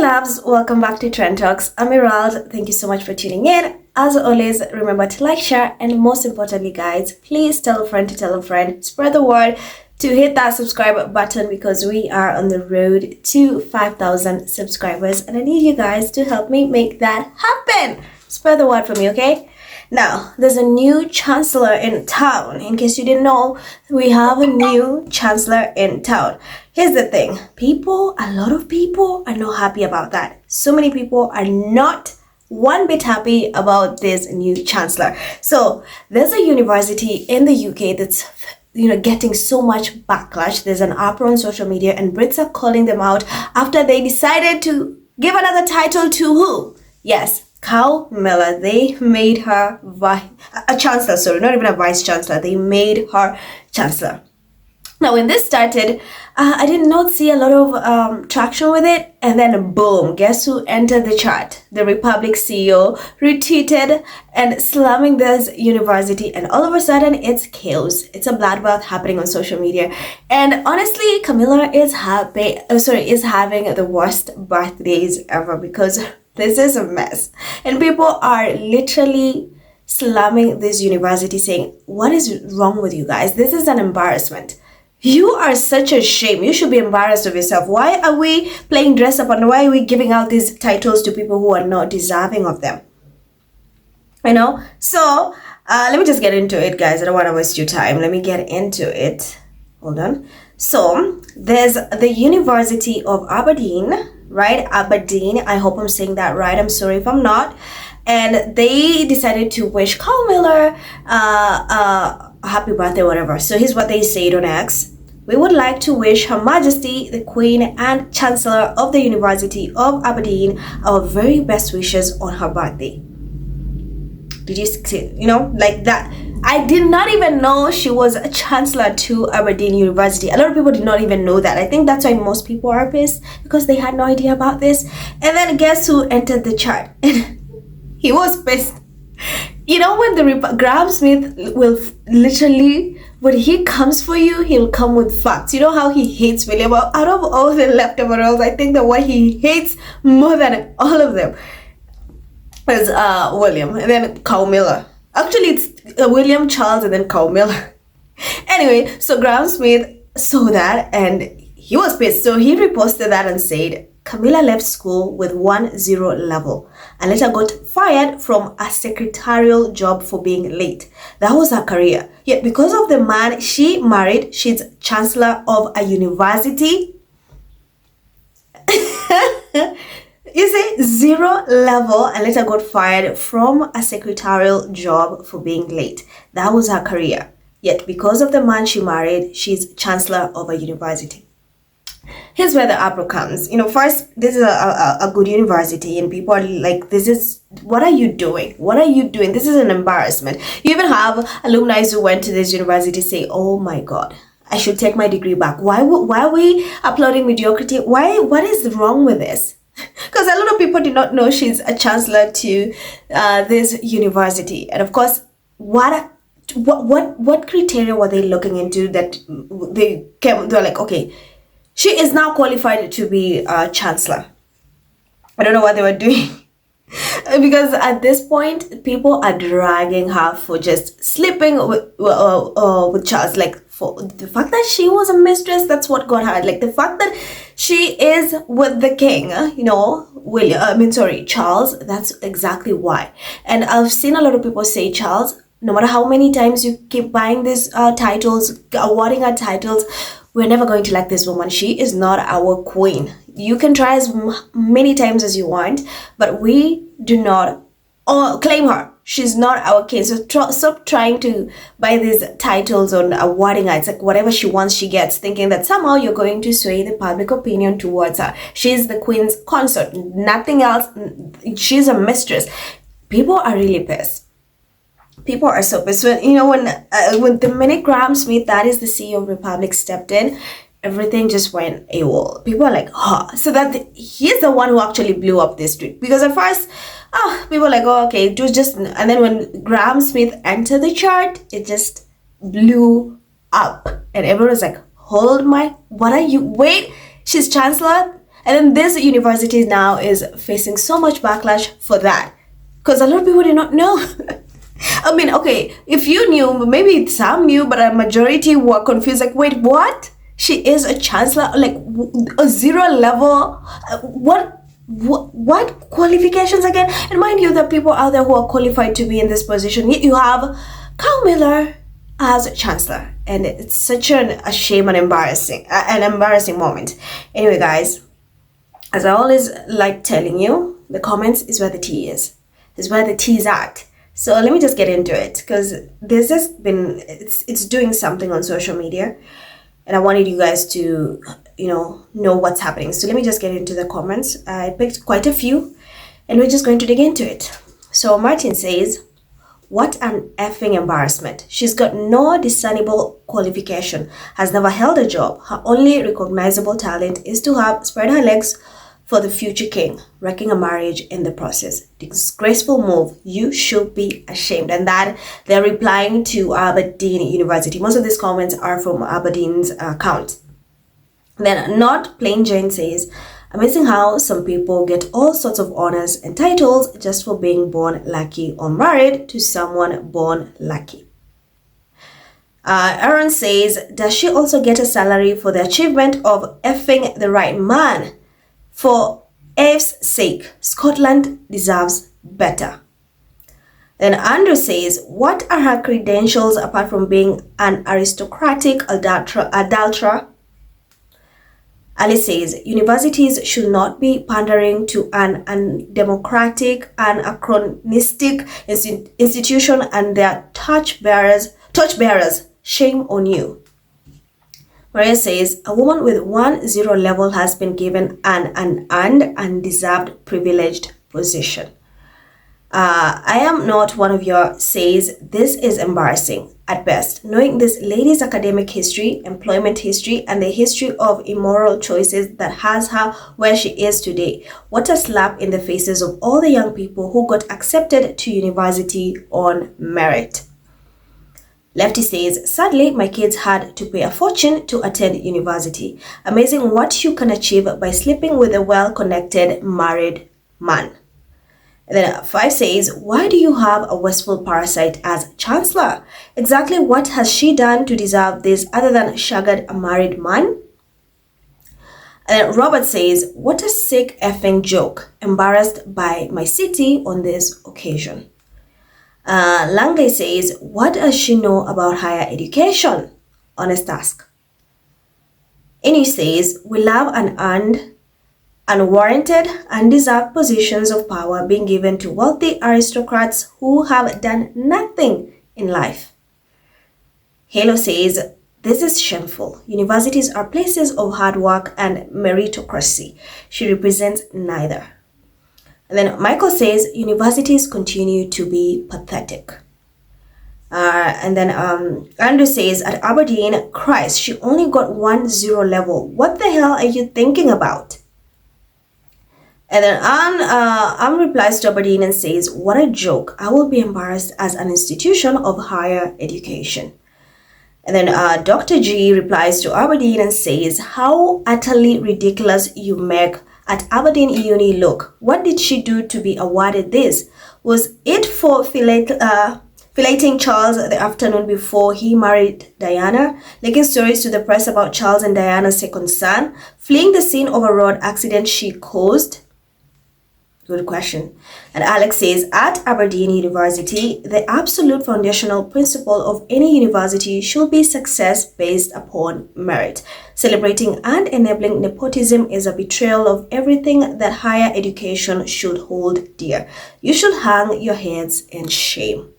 loves, welcome back to Trend Talks. I'm Emerald. Thank you so much for tuning in. As always, remember to like, share, and most importantly, guys, please tell a friend to tell a friend. Spread the word to hit that subscribe button because we are on the road to 5,000 subscribers and I need you guys to help me make that happen. Spread the word for me, okay? Now, there's a new chancellor in town. In case you didn't know, we have a new chancellor in town. Here's the thing. A lot of people are not happy about that. So many people are not one bit happy about this new chancellor. So, there's a university in the UK that's getting so much backlash. There's an uproar on social media and Brits are calling them out after they decided to give another title to who? Yes, Camilla. They made her a chancellor, sorry, not even a vice chancellor. They made her chancellor. Now, when this started, I did not see a lot of traction with it. And then, boom, guess who entered the chart? The Republic CEO retweeted and slamming this university. And all of a sudden, it's chaos. It's a bloodbath happening on social media. And honestly, Camilla is having the worst birthdays ever because this is a mess. And people are literally slamming this university saying, what is wrong with you guys? This is an embarrassment. You are such a shame. You should be embarrassed of yourself. Why are we playing dress up and why are we giving out these titles to people who are not deserving of them? So let me just get into it, guys. I don't want to waste your time. Let me get into it. Hold on. So there's the University of Aberdeen, right? Aberdeen. I hope I'm saying that right. I'm sorry if I'm not. And they decided to wish Camilla happy birthday, whatever. So here's what they said on X. We would like to wish Her Majesty, the Queen and Chancellor of the University of Aberdeen our very best wishes on her birthday. Did you see, like that? I did not even know she was a chancellor to Aberdeen University. A lot of people did not even know that. I think that's why most people are pissed because they had no idea about this. And then guess who entered the chart? He was pissed. When Graham Smith will literally, when he comes for you, he'll come with facts. You know how he hates William? Out of all the leftover roles, I think the one he hates more than all of them is William and then Camilla. Actually, it's William, Charles, and then Camilla. Anyway, so Graham Smith saw that and he was pissed. So he reposted that and said, Camilla left school with 1-0 level and later got fired from a secretarial job for being late. That was her career. Yet because of the man she married, she's chancellor of a university. You say 0 level and later got fired from a secretarial job for being late. That was her career. Yet because of the man she married, she's chancellor of a university. Here's where the uproar comes. First, this is a good university and people are like, what are you doing? What are you doing? This is an embarrassment. You even have alumni who went to this university say, oh my God, I should take my degree back. Why are we applauding mediocrity? What is wrong with this? Because a lot of people did not know she's a chancellor to this university. And of course, what criteria were they looking into that they're like, okay, she is now qualified to be a chancellor. I don't know what they were doing. Because at this point, people are dragging her for just sleeping with Charles. Like, for the fact that she was a mistress, that's what got her. Like, the fact that she is with the king, Charles, that's exactly why. And I've seen a lot of people say, Charles, no matter how many times you keep buying these titles, awarding her titles, we're never going to like this woman. She is not our queen. You can try as many times as you want, but we do not claim her. She's not our king. So stop trying to buy these titles on awarding her. It's like whatever she wants, she gets, thinking that somehow you're going to sway the public opinion towards her. She's the queen's consort, nothing else. She's a mistress. People are really pissed. People are so pissed. When the minute Graham Smith, that is the CEO of Republic, stepped in, everything just went AWOL. People are like, so that he's the one who actually blew up this tweet. Because at first, people were like, okay, and then when Graham Smith entered the chart, it just blew up. And everyone was like, what are you, wait, she's chancellor? And then this university now is facing so much backlash for that. Because a lot of people did not know. I mean, okay, if you knew, maybe some knew, but a majority were confused. Like, wait, what? She is a chancellor? Like, a 0 level? What qualifications again? And mind you, there are people out there who are qualified to be in this position. Yet you have Camilla as chancellor. And it's such a shame and embarrassing moment. Anyway, guys, as I always like telling you, the comments is where the tea is. Is where the tea is at. So let me just get into it, because this has been, it's doing something on social media, and I wanted you guys to, know what's happening. So let me just get into the comments. I picked quite a few, and we're just going to dig into it. So Martin says, what an effing embarrassment. She's got no discernible qualification, has never held a job. Her only recognizable talent is to have spread her legs for the future king, wrecking a marriage in the process. Disgraceful move. You should be ashamed. And that they're replying to Aberdeen University. Most of these comments are from Aberdeen's account. Then Not Plain Jane says, amazing how some people get all sorts of honors and titles just for being born lucky or married to someone born lucky. Aaron says, does she also get a salary for the achievement of effing the right man? For F's sake, Scotland deserves better. Then Andrew says, what are her credentials apart from being an aristocratic adulterer? Ali says, universities should not be pandering to an undemocratic and anachronistic institution and their torchbearers. Shame on you. Maria says, a woman with 1-0 level has been given an unearned, undeserved, privileged position. I am not one of your says, this is embarrassing at best. Knowing this lady's academic history, employment history, and the history of immoral choices that has her where she is today. What a slap in the faces of all the young people who got accepted to university on merit. Lefty says, sadly, my kids had to pay a fortune to attend university. Amazing what you can achieve by sleeping with a well-connected married man. And then 5 says, why do you have a wasteful parasite as chancellor? Exactly what has she done to deserve this other than shagged a married man? And then Robert says, what a sick effing joke. Embarrassed by my city on this occasion. Lange says, what does she know about higher education? Honest ask. Inu says, we love unearned, unwarranted, undeserved positions of power being given to wealthy aristocrats who have done nothing in life. Halo says, this is shameful. Universities are places of hard work and meritocracy. She represents neither. And then Michael says, universities continue to be pathetic. And then Andrew says, at Aberdeen, Christ, she only got 1-0 level. What the hell are you thinking about? And then Am replies to Aberdeen and says, what a joke. I will be embarrassed as an institution of higher education. And then Dr. G replies to Aberdeen and says, how utterly ridiculous you make at Aberdeen Uni look. What did she do to be awarded this? Was it for filleting Charles the afternoon before he married Diana? Leaking stories to the press about Charles and Diana's second son? Fleeing the scene of a road accident she caused? Good question. And Alex says, at Aberdeen University, the absolute foundational principle of any university should be success based upon merit. Celebrating and enabling nepotism is a betrayal of everything that higher education should hold dear. You should hang your heads in shame.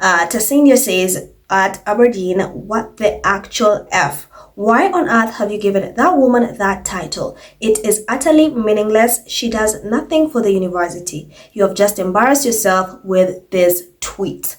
Tasindia says, at Aberdeen, what the actual F? Why on earth have you given that woman that title? It is utterly meaningless. She does nothing for the university. You have just embarrassed yourself with this tweet.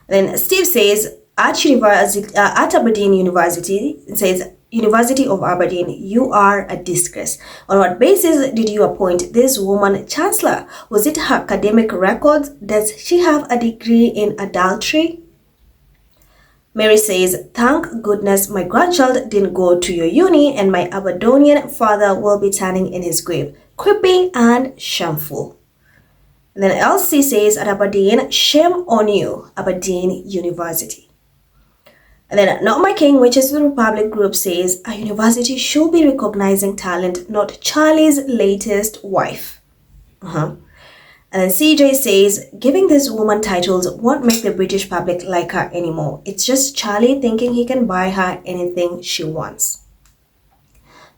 Then Steve says, at Aberdeen University, it says, University of Aberdeen, you are a disgrace. On what basis did you appoint this woman chancellor? Was it her academic records? Does she have a degree in adultery? Mary says, thank goodness my grandchild didn't go to your uni and my Aberdonian father will be turning in his grave. Creepy and shameful. And then Elsie says at Aberdeen, shame on you, Aberdeen University. And then Not My King, which is the Republic group, says a university should be recognizing talent, not Charlie's latest wife. And then CJ says, giving this woman titles won't make the British public like her anymore. It's just Charlie thinking he can buy her anything she wants.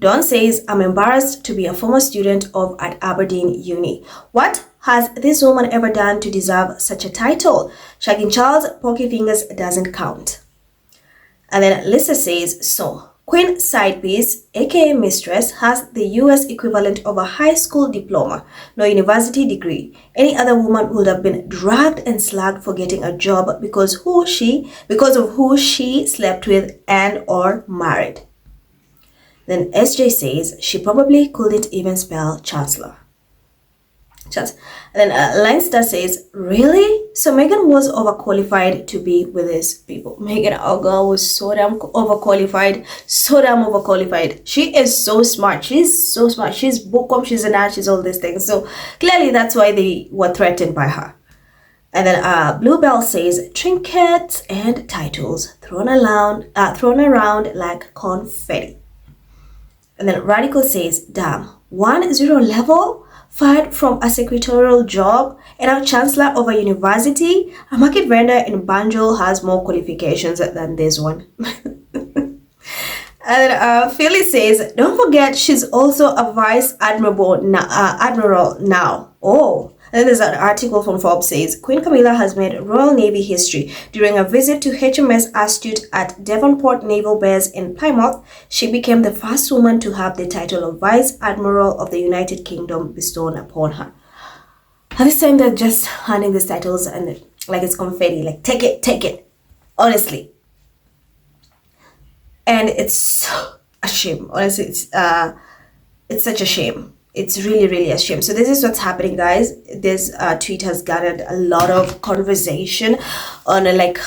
Dawn says, I'm embarrassed to be a former student at Aberdeen Uni. What has this woman ever done to deserve such a title? Shagging Charles' Porky Fingers doesn't count. And then Lisa says, so Queen Sidepiece, aka Mistress, has the US equivalent of a high school diploma, no university degree. Any other woman would have been dragged and slagged for getting a job because of who she slept with and or married. Then SJ says she probably couldn't even spell Chancellor. And then Leinster says, really? So Megan was overqualified to be with these people. Megan, our girl, was so damn overqualified. She is so smart. She's so smart. She's bookum, she's an art, she's all these things. So clearly that's why they were threatened by her. And then Bluebell says, trinkets and titles thrown around like confetti. And then Radical says, damn, 1-0 level? Fired from a secretarial job and our chancellor of a university? A market vendor in Banjul has more qualifications than this one. And Phyllis says, don't forget she's also a vice admiral now. Oh. And then there's an article from Forbes says, Queen Camilla has made Royal Navy history. During a visit to HMS Astute at Devonport Naval Base in Plymouth, she became the first woman to have the title of Vice Admiral of the United Kingdom bestowed upon her. At this time, they're just handing these titles and like it's confetti, like take it, honestly. And it's a shame, honestly, it's such a shame. It's really a shame. So this is what's happening, guys. This tweet has garnered a lot of conversation on like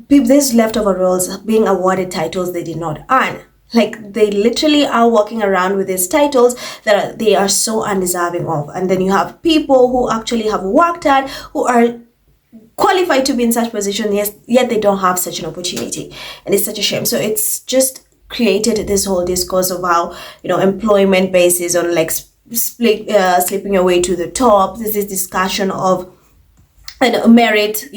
these leftover roles being awarded titles they did not earn. Like they literally are walking around with these titles that they are so undeserving of. And then you have people who actually have worked hard, who are qualified to be in such position, yet they don't have such an opportunity. And it's such a shame. So it's just created this whole discourse of how, employment basis on like slipping your way to the top. There's this discussion of merit,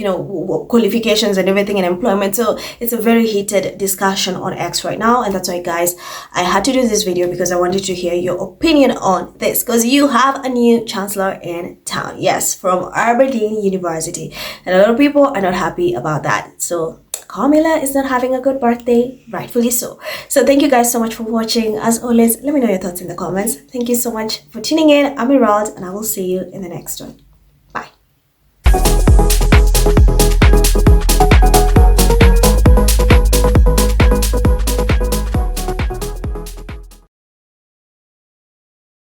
qualifications and everything in employment. So it's a very heated discussion on X right now, and that's why, guys, I had to do this video because I wanted to hear your opinion on this, because you have a new chancellor in town, yes, from Aberdeen University, and a lot of people are not happy about that. So Camilla is not having a good birthday, rightfully so. So thank you guys so much for watching. As always, let me know your thoughts in the comments. Thank you so much for tuning in. I'm Emerald, and I will see you in the next one.